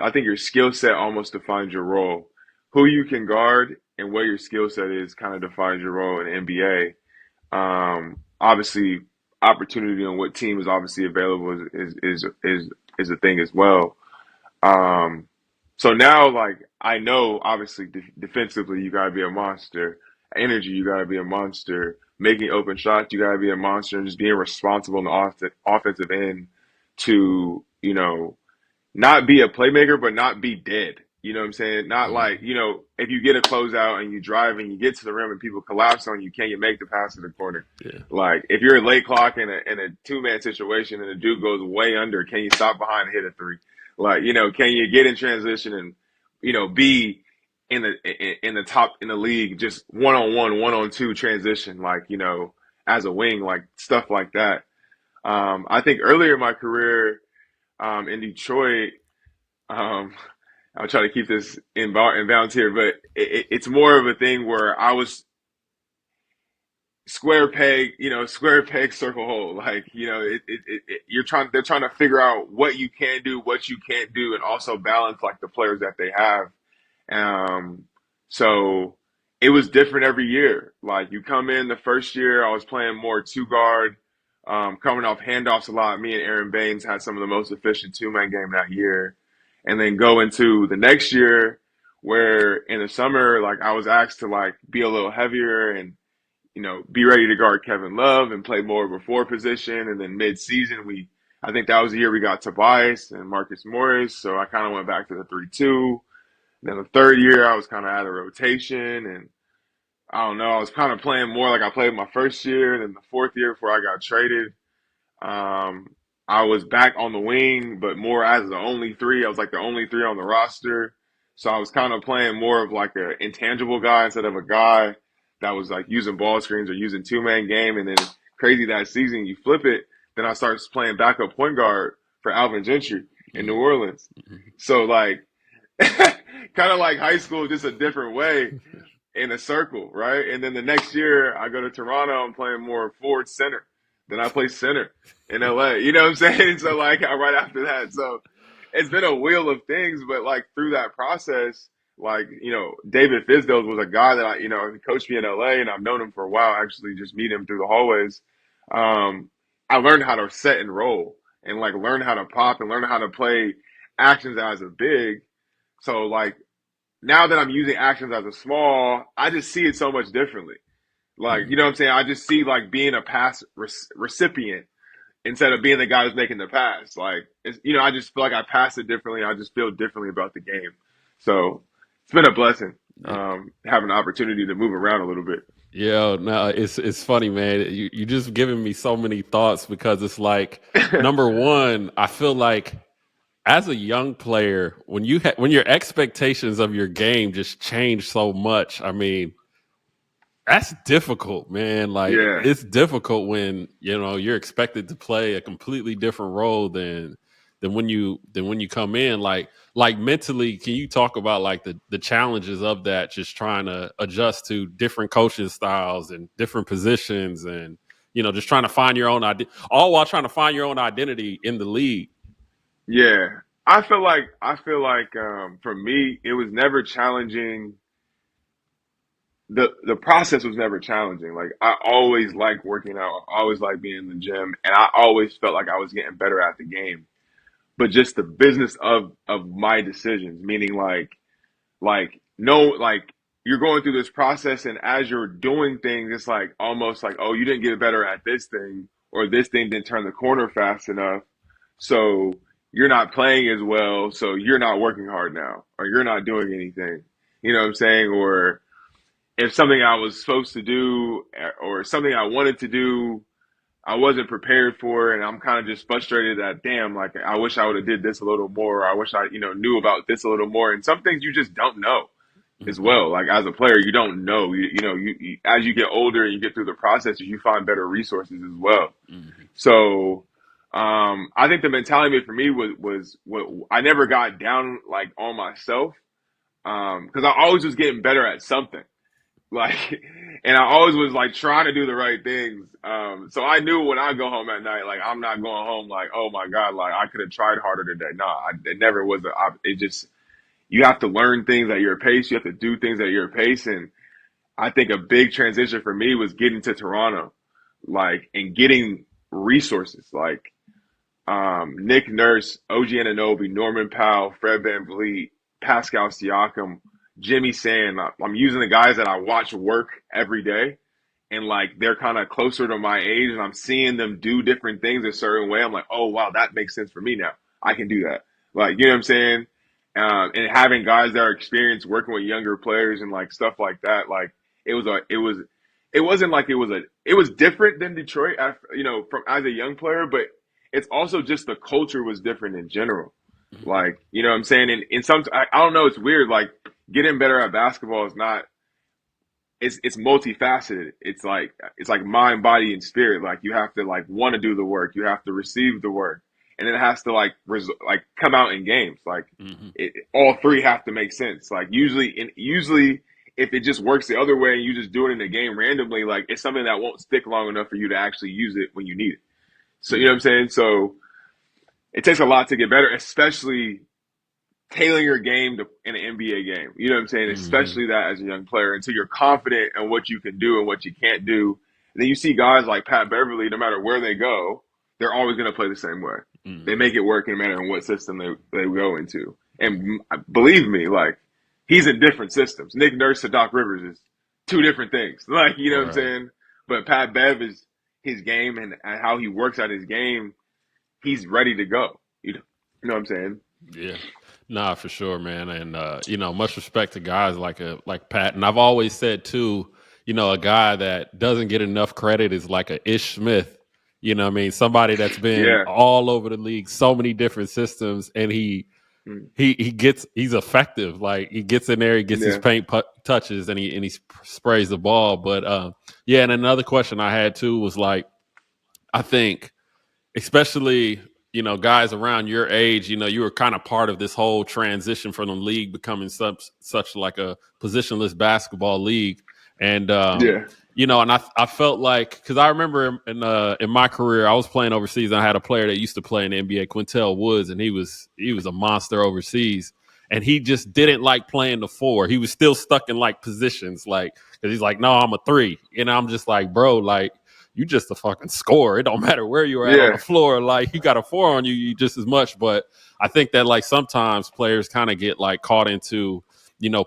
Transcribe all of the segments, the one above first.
I think your skill set almost defines your role. Who you can guard and what your skill set is kind of defines your role in the NBA. Obviously, opportunity on what team is obviously available is a thing as well. Um, so now, like I know, obviously, defensively, you gotta be a monster. Energy, you gotta be a monster. Making open shots, you gotta be a monster, and just being responsible on the offensive end to not be a playmaker, but not be dead. You know what I'm saying? Not like, Mm, if you get a closeout and you drive and you get to the rim and people collapse on you, can you make the pass to the corner? yeah. Like, if you're a late clock in a two-man situation and the dude goes way under, can you stop behind and hit a three? Like, can you get in transition and, be in the top in the league, just one-on-one, one-on-two transition, like, as a wing, like stuff like that. I think earlier in my career, in Detroit, um, I'll try to keep this in bounds here, but it's more of a thing where I was square peg, circle hole. Like, they're trying to figure out what you can do, what you can't do, and also balance like the players that they have. Um, so it was different every year. Like you come in the first year, I was playing more two guard, coming off handoffs a lot. Me and Aaron Baines had some of the most efficient two-man game that year. And then go into the next year where in the summer, like I was asked to like be a little heavier and, be ready to guard Kevin Love and play more of a four position. And then mid-season, I think that was the year we got Tobias and Marcus Morris. So I kind of went back to the 3-2. Then the third year, I was kind of out of rotation, and I don't know. I was kind of playing more like I played my first year. And then the fourth year, before I got traded, um, I was back on the wing, but more as the only three. I was like the only three on the roster, so I was kind of playing more of like an intangible guy instead of a guy that was like using ball screens or using two-man game. And then crazy that season, you flip it. Then I started playing backup point guard for Alvin Gentry in New Mm, Orleans. mm. So like kind of like high school, just a different way in a circle, right? And then the next year, I go to Toronto. I'm playing more forward center. Then I play center in LA. You know what I'm saying? So like right after that, so it's been a wheel of things. But like through that process, like David Fisdale was a guy that he coached me in LA, and I've known him for a while. Actually, just meet him through the hallways. Um, I learned how to set and roll, and like learn how to pop and learn how to play actions as a big. So like now that I'm using actions as a small, I just see it so much differently. Like, you Mm. know what I'm saying? I just see like being a pass recipient instead of being the guy who's making the pass. Like, I just feel like I pass it differently. I just feel differently about the game. So it's been a blessing, having the opportunity to move around a little bit. Yeah, no, it's funny, man. You just giving me so many thoughts because it's like number one, I feel like as a young player, when your expectations of your game just change so much. I mean, that's difficult, man. Like Yeah. it's difficult when you're expected to play a completely different role than when you come in. Like mentally, can you talk about like the challenges of that? Just trying to adjust to different coaching styles and different positions, and just trying to find your own identity, all while trying to find your own identity in the league. Yeah. I feel like for me, it was never challenging. The process was never challenging. Like I always liked working out. I always liked being in the gym, and I always felt like I was getting better at the game. But just the business of my decisions, meaning like no like you're going through this process, and as you're doing things, it's like almost like, oh, you didn't get better at this thing, or this thing didn't turn the corner fast enough, so you're not playing as well, so you're not working hard now, or you're not doing anything. You know what I'm saying? Or if something I was supposed to do or something I wanted to do, I wasn't prepared for, and I'm kind of just frustrated that damn, like I wish I would have did this a little more. Or I wish I, knew about this a little more. And some things you just don't know as Hmm. well. Like as a player, you don't know. As you get older and you get through the processes, you find better resources as well. Hmm. So, I think the mentality for me was what I never got down like on myself, because I always was getting better at something. Like, and I always was like trying to do the right things. So I knew when I go home at night, like I'm not going home like, oh my God, like I could have tried harder today. No, it never was. It just, you have to learn things at your pace. You have to do things at your pace. And I think a big transition for me was getting to Toronto, like, and getting resources like Nick Nurse, OG Anunoby, Norman Powell, Fred VanVleet, Pascal Siakam, Jimmy Sand. I'm using the guys that I watch work every day, and like they're kind of closer to my age, and I'm seeing them do different things a certain way. I'm like, oh wow, that makes sense for me now. I can do that. Like, you know what I'm saying? And having guys that are experienced working with younger players and like stuff like that, like it wasn't like it was different than Detroit, you know, from as a young player, but it's also just the culture was different in general. Mhm. Like, you know what I'm saying? And some, I don't know, it's weird. Like, getting better at basketball is not, it's multifaceted. It's like mind, body, and spirit. Like, you have to like want to do the work. You have to receive the work. And it has to like, like come out in games. Like, Mhm. all three have to make sense. Like, usually if it just works the other way and you just do it in a game randomly, like it's something that won't stick long enough for you to actually use it when you need it. So, you know what I'm Mhm. saying? So, it takes a lot to get better, especially tailoring your game to, in an NBA game. You know what I'm saying? Mhm. Especially that as a young player until you're confident in what you can do and what you can't do. And then you see guys like Pat Beverly, no matter where they go, they're always going to play the same way. They Mhm. make it work no matter what system they go into. And believe me, like, he's in different systems. Nick Nurse to Doc Rivers is two different things. Like, you know what I'm Right. saying? But Pat Bev is his game and how he works at his game. He's ready to go. You know what I'm saying? Yeah. Nah, for sure, man. And much respect to guys like Pat. And I've always said too, a guy that doesn't get enough credit is like a Ish Smith. You know what I mean? Somebody that's been Yeah. all over the league, so many different systems, and Mm. he's effective. Like he gets in there, he gets his Yeah. paint touches, and he sprays the ball. But yeah, and another question I had too was like, I think especially guys around your age, you were kind of part of this whole transition from the league becoming such like a positionless basketball league. And Yeah. and I felt like, because I remember in my career I was playing overseas, and I had a player that used to play in the NBA, Quintel Woods, and he was a monster overseas, and he just didn't like playing the four. He was still stuck in like positions, like, because he's like, no, I'm a three, and I'm just like, bro, like, you just a fucking scorer. It don't matter where you're at on the Yeah. floor. Like, you got a four on you, you just as much. But I think that like sometimes players kind of get like caught into,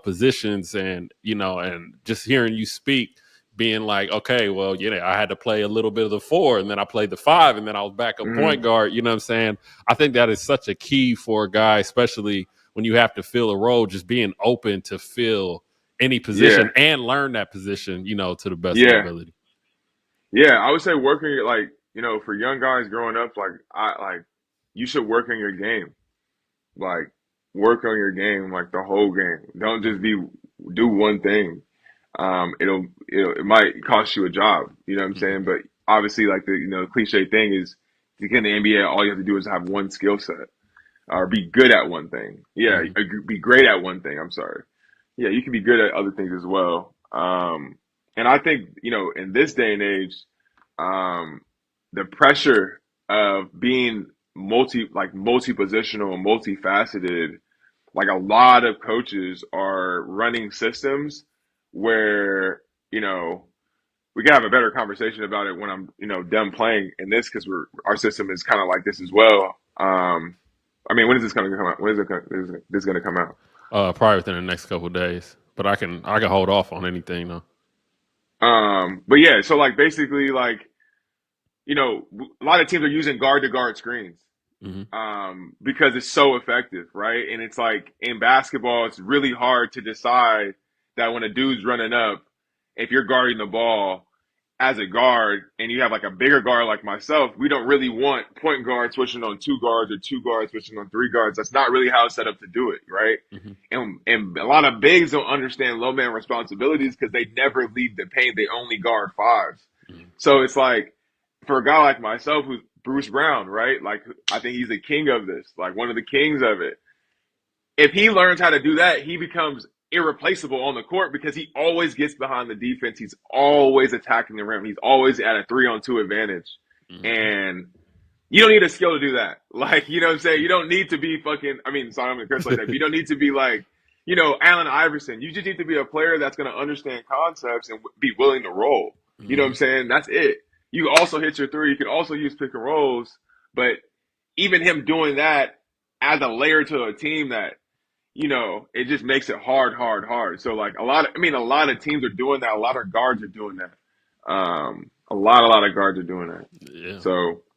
positions, and just hearing you speak, being like, okay, well, I had to play a little bit of the four, and then I played the five, and then I was back up point Hmm. guard. You know what I'm saying? I think that is such a key for a guy, especially when you have to fill a role, just being open to fill any Yeah. position and learn that position, to the best of your Yeah. ability. Yeah. I would say working like, for young guys growing up, you should work on your game. Like, work on your game, like the whole game. Don't just do one thing. It might cost you a job. You know what I'm Mm-hmm. saying? But obviously, like the cliche thing is, to get in the NBA, all you have to do is have one skill set or be good at one thing. Yeah, Mm-hmm. be great at one thing. I'm sorry. Yeah, you can be good at other things as well. And I think, in this day and age, um, the pressure of being multi positional and multifaceted, like a lot of coaches are running systems where, we can have a better conversation about it when I'm, done playing in this, because our system is kind of like this as well. I mean, when is this going to come out? When is this going to come out? Probably within the next couple of days. But I can hold off on anything though. But yeah, so like basically, like, a lot of teams are using guard to guard screens, Mm-hmm. because it's so effective, right? And it's like in basketball, it's really hard to decide that when a dude's running up, if you're guarding the ball as a guard and you have like a bigger guard like myself, we don't really want point guard switching on two guards or two guards switching on three guards. That's not really how it's set up to do it, right? Mm-hmm. And a lot of bigs don't understand low man responsibilities because they never leave the paint. They only guard fives. Mm-hmm. So it's like, for a guy like myself who's Bruce Brown, right? Like, I think he's the king of this, like one of the kings of it. If he learns how to do that, he becomes irreplaceable on the court because he always gets behind the defense. He's always attacking the rim. He's always at a 3-on-2 advantage. Hmm. And you don't need a skill to do that. Like, you know what I'm saying? You don't need to be fucking, I mean, sorry, I'm going to curse like that, but you don't need to be like, Allen Iverson. You just need to be a player that's going to understand concepts and be willing to roll. You know what I'm Hmm. saying? That's it. You can also hit your three. You can also use pick and rolls. But even him doing that adds a layer to a team that, it just makes it hard, hard, hard. So like a lot of teams are doing that. A lot of guards are doing that. A lot of guards are doing that. Yeah. So